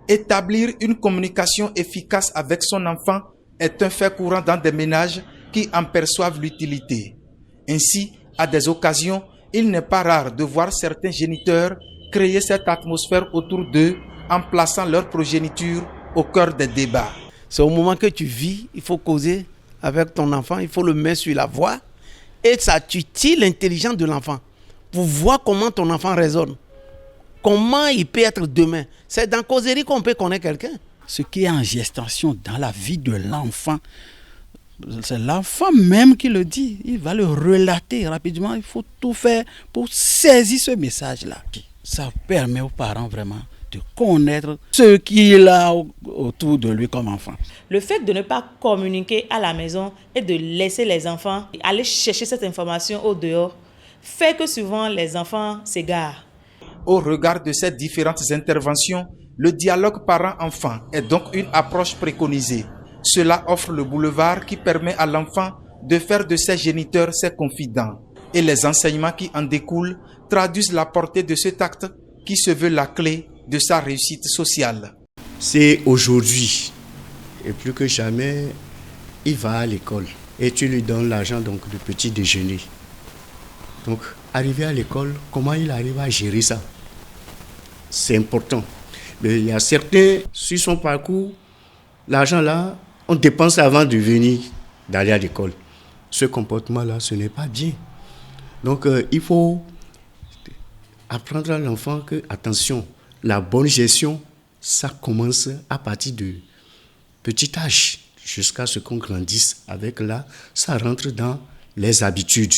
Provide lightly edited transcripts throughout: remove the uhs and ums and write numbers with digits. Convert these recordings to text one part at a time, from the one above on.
Établir une communication efficace avec son enfant est un fait courant dans des ménages qui en perçoivent l'utilité. Ainsi, à des occasions, il n'est pas rare de voir certains géniteurs créer cette atmosphère autour d'eux en plaçant leur progéniture au cœur des débats. C'est au moment que tu vis, il faut causer avec ton enfant, il faut le mettre sur la voie et ça titille l'intelligence de l'enfant pour voir comment ton enfant raisonne, comment il peut être demain. C'est dans causerie qu'on peut connaître quelqu'un. Ce qui est en gestation dans la vie de l'enfant, c'est l'enfant même qui le dit. Il va le relater rapidement. Il faut tout faire pour saisir ce message-là. Ça permet aux parents vraiment de connaître ce qu'il a autour de lui comme enfant. Le fait de ne pas communiquer à la maison et de laisser les enfants aller chercher cette information au dehors fait que souvent les enfants s'égarent. Au regard de ces différentes interventions, le dialogue parent-enfant est donc une approche préconisée. Cela offre le boulevard qui permet à l'enfant de faire de ses géniteurs ses confidents. Et les enseignements qui en découlent traduisent la portée de cet acte qui se veut la clé de sa réussite sociale. C'est aujourd'hui, et plus que jamais, il va à l'école et tu lui donnes l'argent donc de petit déjeuner. Donc, arrivé à l'école, comment il arrive à gérer ça? C'est important. Mais il y a certains, sur son parcours, l'argent là, on dépense avant de venir, d'aller à l'école. Ce comportement-là, ce n'est pas bien. Donc, il faut apprendre à l'enfant que, attention, la bonne gestion, ça commence à partir de petit âge, jusqu'à ce qu'on grandisse. Avec là, ça rentre dans les habitudes.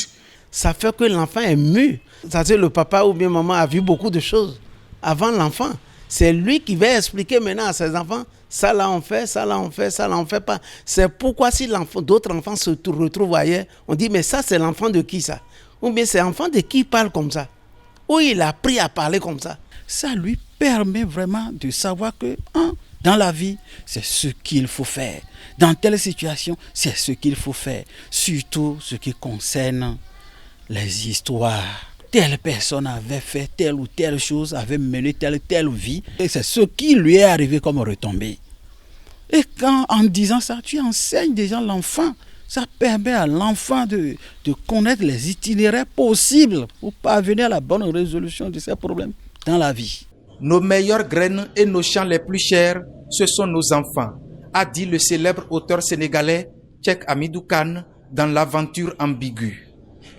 Ça fait que l'enfant est mûr. Ça veut dire le papa ou bien maman a vu beaucoup de choses avant l'enfant. C'est lui qui va expliquer maintenant à ses enfants, ça là on fait, ça là on fait, ça là on fait pas. C'est pourquoi si d'autres enfants se retrouvent ailleurs, on dit mais ça c'est l'enfant de qui ça? Ou bien c'est l'enfant de qui parle comme ça? Ou il a appris à parler comme ça? Ça lui permet vraiment de savoir que dans la vie, c'est ce qu'il faut faire. Dans telle situation, c'est ce qu'il faut faire. Surtout ce qui concerne les histoires. Telle personne avait fait telle ou telle chose, avait mené telle vie. Et c'est ce qui lui est arrivé comme retombée. Et en disant ça, tu enseignes déjà l'enfant. Ça permet à l'enfant de connaître les itinéraires possibles pour parvenir à la bonne résolution de ses problèmes dans la vie. Nos meilleures graines et nos champs les plus chers, ce sont nos enfants, a dit le célèbre auteur sénégalais Cheikh Hamidou Kane dans L'aventure ambiguë.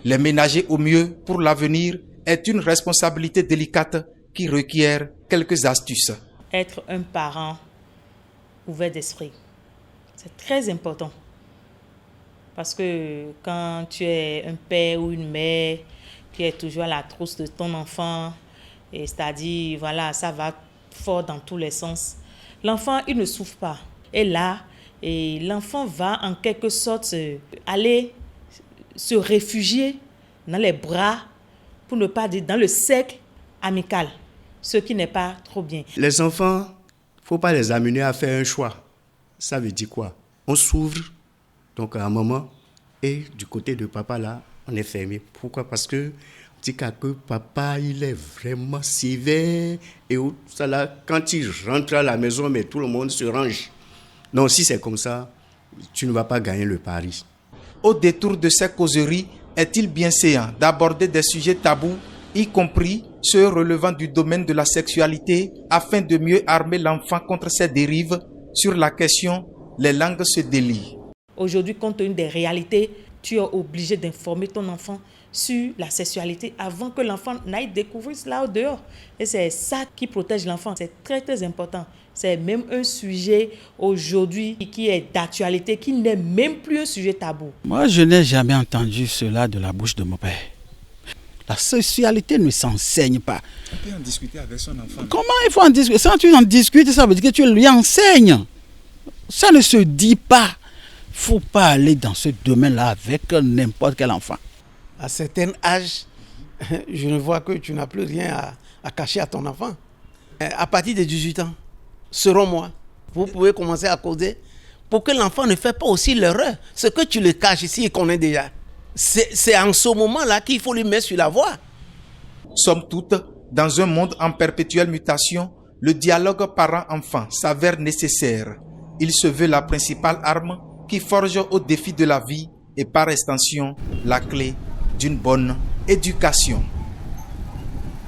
Les ménager au mieux pour l'avenir est une responsabilité délicate qui requiert quelques astuces. Être un parent ouvert d'esprit, c'est très important. Parce que quand tu es un père ou une mère qui est toujours à la trousse de ton enfant, et c'est-à-dire, voilà, ça va fort dans tous les sens, l'enfant, il ne souffre pas. Et là, l'enfant va en quelque sorte aller se réfugier dans les bras, pour ne pas dire dans le cercle amical, ce qui n'est pas trop bien. Les enfants, il ne faut pas les amener à faire un choix. Ça veut dire quoi? On s'ouvre, donc à un moment, et du côté de papa là, on est fermé. Pourquoi? Parce que dit que papa, il est vraiment sévère, et ça là, quand il rentre à la maison, mais tout le monde se range. Non, si c'est comme ça, tu ne vas pas gagner le pari. Au détour de ces causeries, est-il bien séant d'aborder des sujets tabous, y compris ceux relevant du domaine de la sexualité, afin de mieux armer l'enfant contre ces dérives? Sur la question, les langues se délient. Aujourd'hui, compte tenu des réalités, tu es obligé d'informer ton enfant sur la sexualité avant que l'enfant n'aille découvrir cela au dehors. Et c'est ça qui protège l'enfant. C'est très, très important. C'est même un sujet aujourd'hui qui est d'actualité, qui n'est même plus un sujet tabou. Moi, je n'ai jamais entendu cela de la bouche de mon père. La sexualité ne s'enseigne pas. On peut en discuter avec son enfant. Comment il faut en discuter? Si tu en discutes, ça veut dire que tu lui enseignes. Ça ne se dit pas. Il ne faut pas aller dans ce domaine-là avec n'importe quel enfant. À un certain âge, je ne vois que tu n'as plus rien à cacher à ton enfant. À partir de 18 ans, selon moi, vous pouvez commencer à causer pour que l'enfant ne fasse pas aussi l'erreur. Ce que tu le caches ici, il connaît déjà. C'est en ce moment-là qu'il faut lui mettre sur la voie. Somme toute, dans un monde en perpétuelle mutation, le dialogue parent-enfant s'avère nécessaire. Il se veut la principale arme qui forge au défi de la vie et par extension la clé d'une bonne éducation.